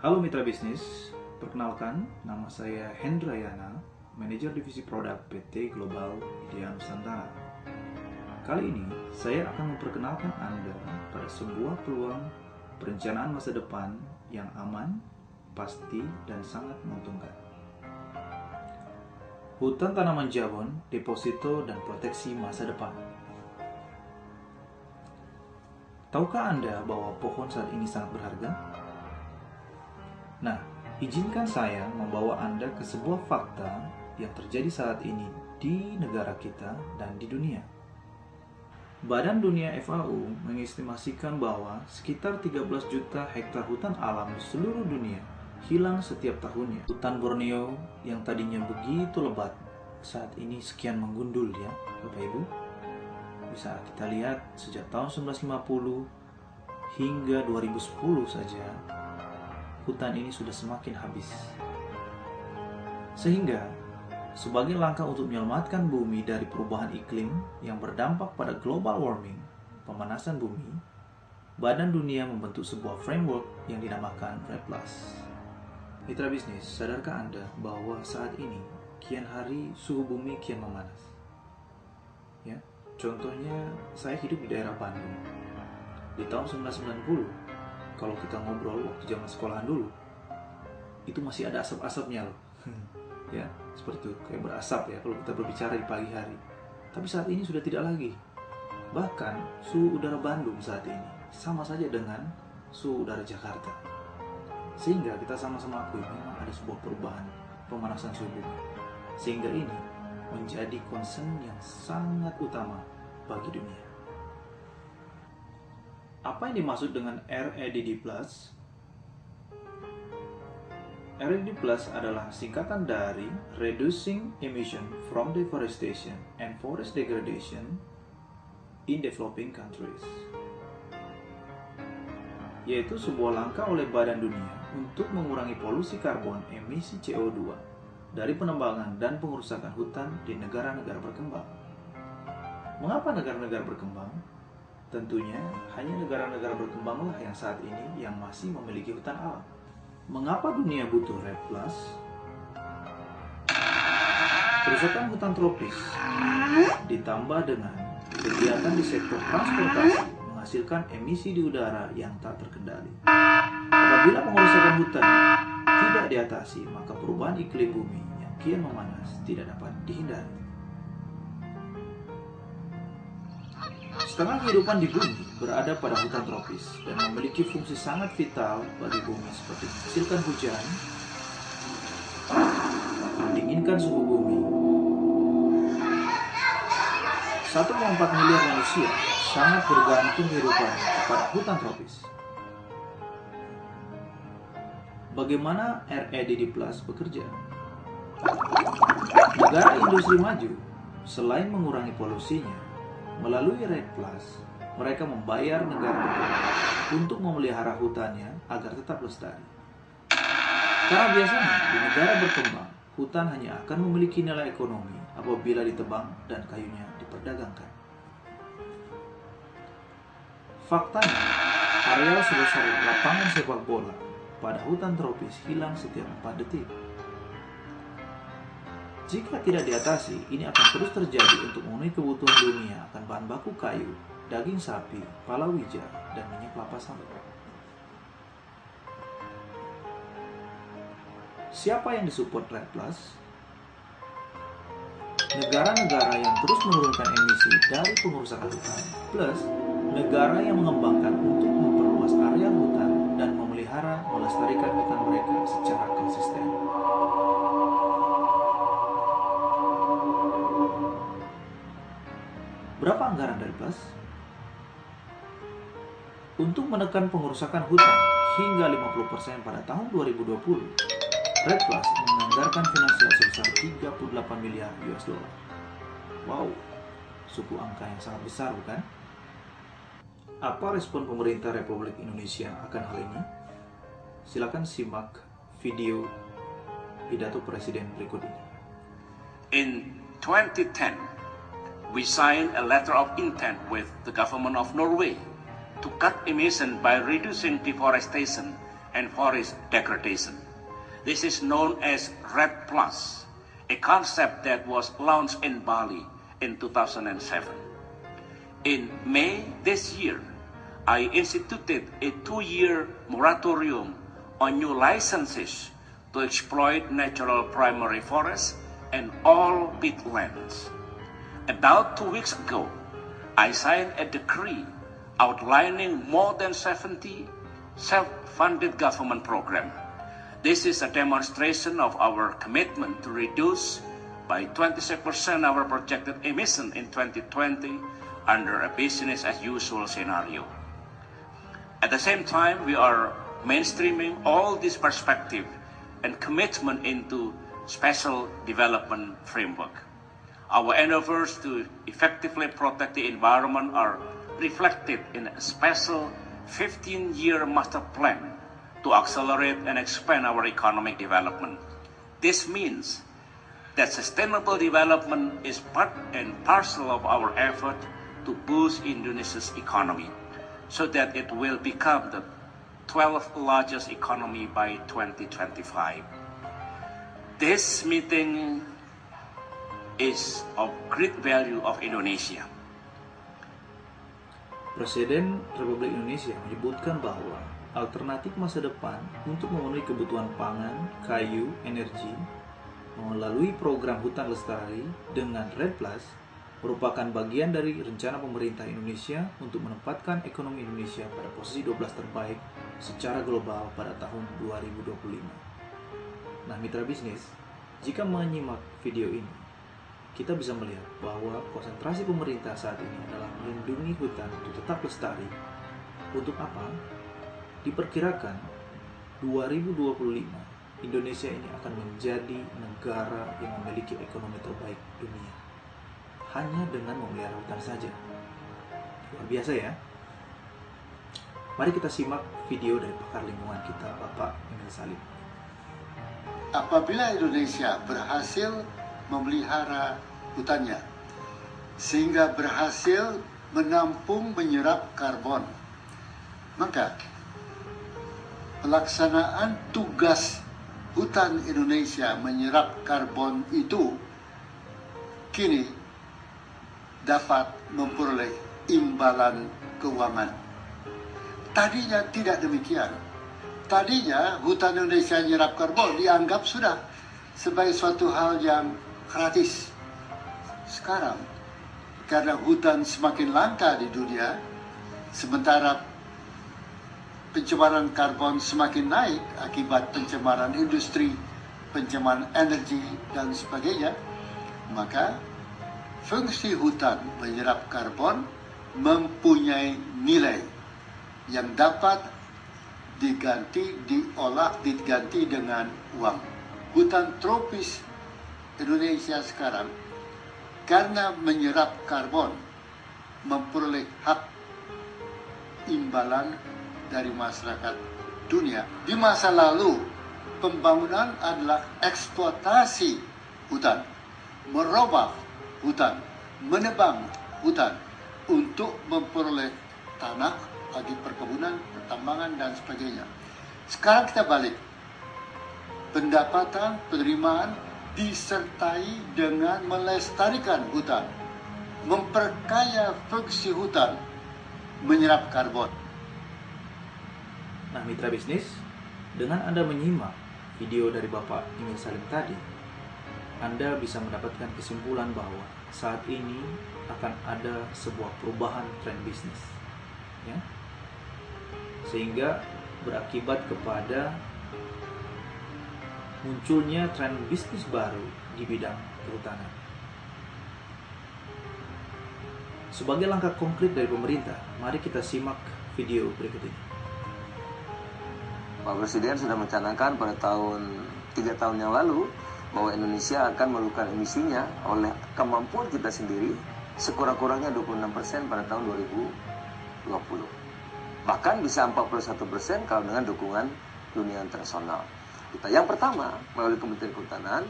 Halo mitra bisnis, perkenalkan nama saya Hendrayana, Manajer Divisi Produk PT Global Idea Nusantara. Kali ini saya akan memperkenalkan Anda pada sebuah peluang perencanaan masa depan yang aman, pasti, dan sangat menguntungkan. Hutan tanaman jabon, deposito, dan proteksi masa depan. Tahukah Anda bahwa pohon saat ini sangat berharga? Nah, izinkan saya membawa Anda ke sebuah fakta yang terjadi saat ini di negara kita dan di dunia. Badan Dunia FAO mengestimasikan bahwa sekitar 13 juta hektar hutan alam di seluruh dunia hilang setiap tahunnya. Hutan Borneo yang tadinya begitu lebat saat ini sekian menggundul ya, Bapak Ibu. Bisa kita lihat sejak tahun 1950 hingga 2010 saja hutan ini sudah semakin habis. Sehingga, sebagai langkah untuk menyelamatkan bumi dari perubahan iklim yang berdampak pada global warming, pemanasan bumi, Badan Dunia membentuk sebuah framework yang dinamakan REDD+. Mitra bisnis, sadarkah Anda bahwa saat ini, kian hari suhu bumi kian memanas? Ya, contohnya, saya hidup di daerah Bandung. Di tahun 1990, kalau kita ngobrol waktu zaman sekolahan dulu, itu masih ada asap-asapnya loh. Ya, seperti itu, kayak berasap ya kalau kita berbicara di pagi hari. Tapi saat ini sudah tidak lagi. Bahkan suhu udara Bandung saat ini sama saja dengan suhu udara Jakarta. Sehingga kita sama-sama akui memang ada sebuah perubahan pemanasan suhu bumi. Sehingga ini menjadi concern yang sangat utama bagi dunia. Apa yang dimaksud dengan REDD+? REDD+ adalah singkatan dari Reducing Emission from Deforestation and Forest Degradation in Developing Countries, yaitu sebuah langkah oleh Badan Dunia untuk mengurangi polusi karbon emisi CO2 dari penebangan dan pengerusakan hutan di negara-negara berkembang. Mengapa negara-negara berkembang? Tentunya hanya negara-negara berkembanglah yang saat ini yang masih memiliki hutan alam. Mengapa dunia butuh REDD+? Kerusakan hutan tropis ditambah dengan kegiatan di sektor transportasi menghasilkan emisi di udara yang tak terkendali. Apabila pengerusakan hutan tidak diatasi, maka perubahan iklim bumi yang kian memanas tidak dapat dihindari. Setengah kehidupan di bumi berada pada hutan tropis dan memiliki fungsi sangat vital bagi bumi seperti menghasilkan hujan, mendinginkan suhu bumi. 1,4 miliar manusia sangat bergantung kehidupan kepada hutan tropis. Bagaimana REDD+ bekerja? Negara industri maju, selain mengurangi polusinya, melalui REDD+, mereka membayar negara berkembang untuk memelihara hutannya agar tetap lestari. Karena biasanya di negara berkembang, hutan hanya akan memiliki nilai ekonomi apabila ditebang dan kayunya diperdagangkan. Faktanya, areal sebesar lapangan sepak bola pada hutan tropis hilang setiap 4 detik. Jika tidak diatasi, ini akan terus terjadi untuk memenuhi kebutuhan dunia akan bahan baku kayu, daging sapi, palawija, dan minyak kelapa sawit. Siapa yang disupport REDD+? Negara-negara yang terus menurunkan emisi dari pengerusakan hutan, plus negara yang mengembangkan untuk memperluas area hutan dan memelihara melestarikan hutan mereka secara konsisten. Berapa anggaran dari PLUS? Untuk menekan pengerusakan hutan hingga 50% pada tahun 2020, REDD+ menganggarkan finansial sebesar 38 miliar US dollar. Wow, suku angka yang sangat besar bukan? Apa respon pemerintah Republik Indonesia akan hal ini? Silakan simak video pidato Presiden berikut ini. In 2010, we signed a letter of intent with the government of Norway to cut emission by reducing deforestation and forest degradation. This is known as REDD+, a concept that was launched in Bali in 2007. In May this year, I instituted a 2-year moratorium on new licenses to exploit natural primary forests and all peatlands. About 2 weeks ago, I signed a decree outlining more than 70 self-funded government programs. This is a demonstration of our commitment to reduce by 26% our projected emission in 2020 under a business as usual scenario. At the same time, we are mainstreaming all this perspective and commitment into special development framework. Our endeavors to effectively protect the environment are reflected in a special 15-year master plan to accelerate and expand our economic development. This means that sustainable development is part and parcel of our effort to boost Indonesia's economy so that it will become the 12th largest economy by 2025. This meeting is of great value of Indonesia. Presiden Republik Indonesia menyebutkan bahwa alternatif masa depan untuk memenuhi kebutuhan pangan, kayu, energi melalui program hutan lestari dengan REDD+ merupakan bagian dari rencana pemerintah Indonesia untuk menempatkan ekonomi Indonesia pada posisi 12 terbaik secara global pada tahun 2025. Nah, mitra bisnis, jika menyimak video ini, kita bisa melihat bahwa konsentrasi pemerintah saat ini adalah melindungi hutan untuk tetap lestari. Untuk apa? Diperkirakan 2025 Indonesia ini akan menjadi negara yang memiliki ekonomi terbaik dunia hanya dengan memelihara hutan saja. Luar biasa ya. Mari kita simak video dari pakar lingkungan kita, Bapak Emil Salim. Apabila Indonesia berhasil memelihara hutannya sehingga berhasil menampung menyerap karbon, maka pelaksanaan tugas hutan Indonesia menyerap karbon itu kini dapat memperoleh imbalan keuangan. Tadinya tidak demikian. Tadinya hutan Indonesia menyerap karbon dianggap sudah sebagai suatu hal yang gratis. Sekarang, karena hutan semakin langka di dunia, sementara pencemaran karbon semakin naik akibat pencemaran industri, pencemaran energi, dan sebagainya, maka fungsi hutan menyerap karbon mempunyai nilai yang dapat diganti dengan uang. Hutan tropis Indonesia sekarang karena menyerap karbon memperoleh hak imbalan dari masyarakat dunia. Di masa lalu, pembangunan adalah eksploitasi hutan, merobah hutan, menebang hutan untuk memperoleh tanah bagi perkebunan, pertambangan, dan sebagainya. Sekarang kita balik. Pendapatan, penerimaan disertai dengan melestarikan hutan, memperkaya fungsi hutan, menyerap karbon. Nah, mitra bisnis, dengan Anda menyimak video dari Bapak Emil Salim tadi, Anda bisa mendapatkan kesimpulan bahwa saat ini akan ada sebuah perubahan tren bisnis, ya, sehingga berakibat kepada munculnya tren bisnis baru di bidang kehutanan. Sebagai langkah konkret dari pemerintah, mari kita simak video berikut ini. Pak Presiden sudah mencanangkan pada 3 tahun yang lalu bahwa Indonesia akan menurunkan emisinya oleh kemampuan kita sendiri sekurang-kurangnya 26% pada tahun 2020. Bahkan bisa 41% kalau dengan dukungan dunia internasional. Yang pertama, melalui Kementerian Kehutanan,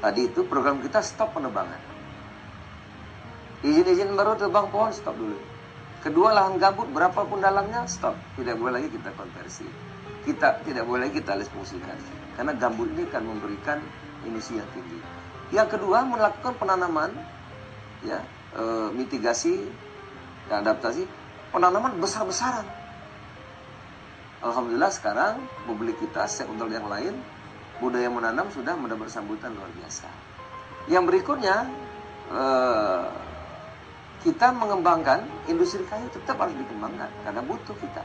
tadi itu program kita stop penebangan. Izin-izin baru tebang pohon, stop dulu. Kedua, lahan gambut berapapun dalamnya, stop. Tidak boleh lagi kita konversi. tidak boleh kita alih fungsikan, karena gambut ini akan memberikan emisi yang tinggi. Yang kedua, melakukan penanaman, ya, mitigasi dan adaptasi, penanaman besar-besaran. Alhamdulillah sekarang publik kita stakeholder yang lain, budaya menanam sudah mendapat sambutan luar biasa. Yang berikutnya, kita mengembangkan industri kayu, tetap harus dikembangkan karena butuh kita.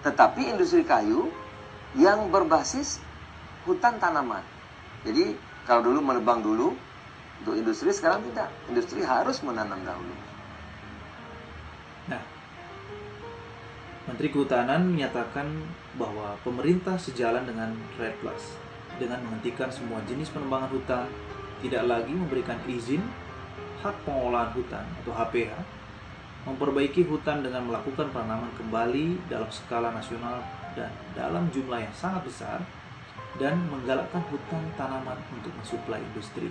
Tetapi industri kayu yang berbasis hutan tanaman. Jadi kalau dulu menebang dulu untuk industri, sekarang tidak. Industri harus menanam dahulu. Nah, Menteri Kehutanan menyatakan bahwa pemerintah sejalan dengan REDD+ dengan menghentikan semua jenis penebangan hutan, tidak lagi memberikan izin hak pengolahan hutan atau HPH, memperbaiki hutan dengan melakukan penanaman kembali dalam skala nasional dan dalam jumlah yang sangat besar, dan menggalakkan hutan tanaman untuk mensuplai industri,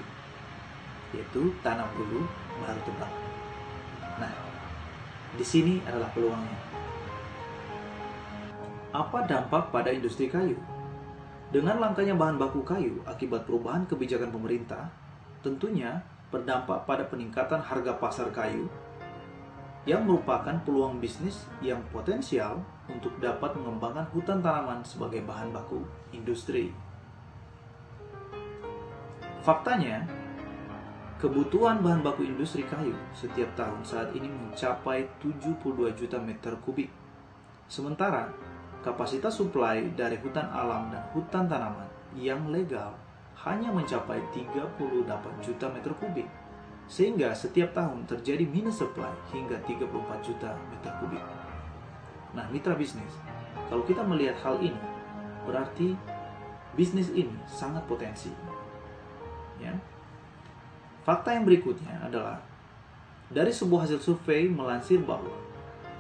yaitu tanam dulu baru tebang. Nah, di sini adalah peluangnya. Apa dampak pada industri kayu? Dengan langkanya bahan baku kayu akibat perubahan kebijakan pemerintah, tentunya berdampak pada peningkatan harga pasar kayu yang merupakan peluang bisnis yang potensial untuk dapat mengembangkan hutan tanaman sebagai bahan baku industri. Faktanya, kebutuhan bahan baku industri kayu setiap tahun saat ini mencapai 72 juta meter kubik. Sementara, kapasitas suplai dari hutan alam dan hutan tanaman yang legal hanya mencapai 38 juta meter kubik, sehingga setiap tahun terjadi minus supply hingga 34 juta meter kubik. Nah, mitra bisnis, kalau kita melihat hal ini, berarti bisnis ini sangat potensi. Ya. Fakta yang berikutnya adalah dari sebuah hasil survei melansir bahwa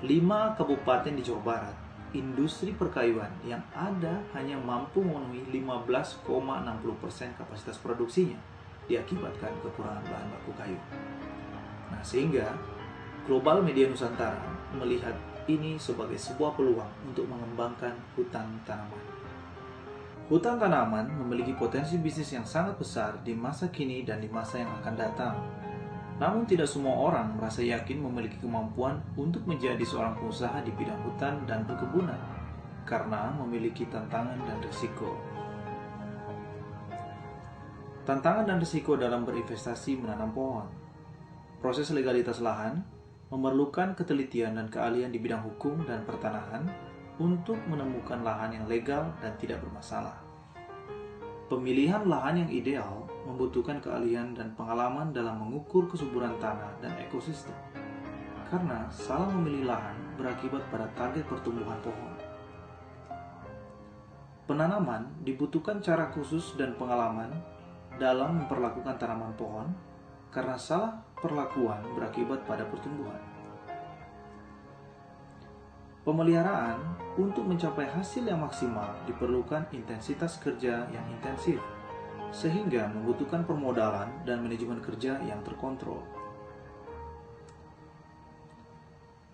5 kabupaten di Jawa Barat, industri perkayuan yang ada hanya mampu memenuhi 15,60% kapasitas produksinya diakibatkan kekurangan bahan baku kayu. Nah, sehingga Global Media Nusantara melihat ini sebagai sebuah peluang untuk mengembangkan hutan tanaman. Hutan tanaman memiliki potensi bisnis yang sangat besar di masa kini dan di masa yang akan datang. Namun tidak semua orang merasa yakin memiliki kemampuan untuk menjadi seorang pengusaha di bidang hutan dan perkebunan karena memiliki tantangan dan risiko. Tantangan dan risiko dalam berinvestasi menanam pohon. Proses legalitas lahan memerlukan ketelitian dan keahlian di bidang hukum dan pertanahan untuk menemukan lahan yang legal dan tidak bermasalah. Pemilihan lahan yang ideal membutuhkan keahlian dan pengalaman dalam mengukur kesuburan tanah dan ekosistem. Karena salah memilih lahan berakibat pada target pertumbuhan pohon. Penanaman dibutuhkan cara khusus dan pengalaman dalam memperlakukan tanaman pohon, karena salah perlakuan berakibat pada pertumbuhan. Pemeliharaan untuk mencapai hasil yang maksimal diperlukan intensitas kerja yang intensif, sehingga membutuhkan permodalan dan manajemen kerja yang terkontrol.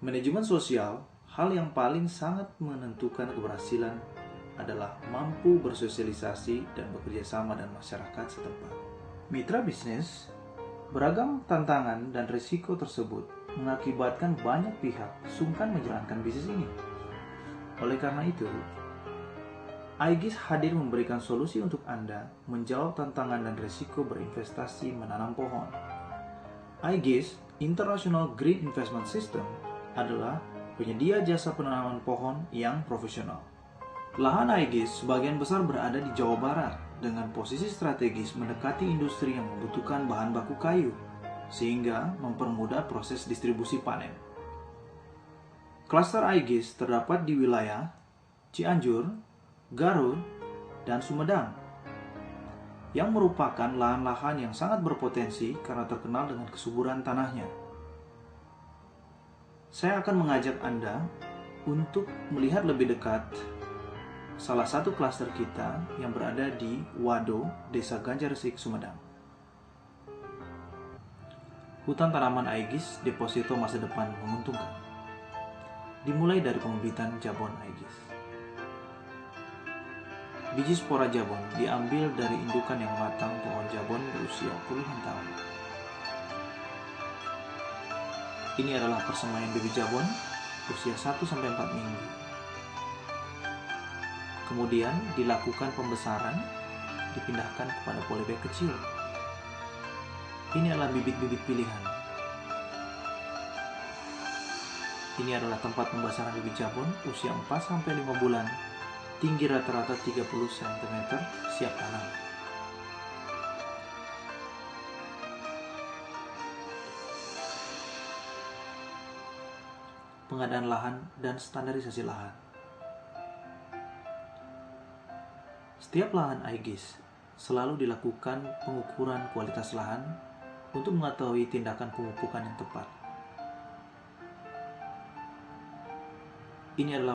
Manajemen sosial, hal yang paling sangat menentukan keberhasilan adalah mampu bersosialisasi dan bekerja sama dengan masyarakat setempat. Mitra bisnis, beragam tantangan dan risiko tersebut mengakibatkan banyak pihak sungkan menjalankan bisnis ini. Oleh karena itu, Aegis hadir memberikan solusi untuk Anda menjawab tantangan dan risiko berinvestasi menanam pohon. Aegis International Green Investment System adalah penyedia jasa penanaman pohon yang profesional. Lahan Aegis sebagian besar berada di Jawa Barat dengan posisi strategis mendekati industri yang membutuhkan bahan baku kayu, sehingga mempermudah proses distribusi panen. Klaster Aegis terdapat di wilayah Cianjur, Garut, dan Sumedang, yang merupakan lahan-lahan yang sangat berpotensi karena terkenal dengan kesuburan tanahnya. Saya akan mengajak Anda untuk melihat lebih dekat salah satu klaster kita yang berada di Wado, Desa Ganjaresik, Sumedang. Hutan tanaman Aegis deposito masa depan menguntungkan. Dimulai dari pembibitan Jabon Aegis. Biji spora jabon diambil dari indukan yang matang pohon jabon berusia puluhan tahun. Ini adalah persemaian bibit jabon usia 1-4 minggu. Kemudian dilakukan pembesaran, dipindahkan kepada polybag kecil. Ini adalah bibit-bibit pilihan. Ini adalah tempat pembesaran bibit jabon usia 4-5 bulan, tinggi rata-rata 30 cm, siap tanam. Pengadaan lahan dan standarisasi lahan. Setiap lahan AIGIS selalu dilakukan pengukuran kualitas lahan untuk mengetahui tindakan pemupukan yang tepat. Ini adalah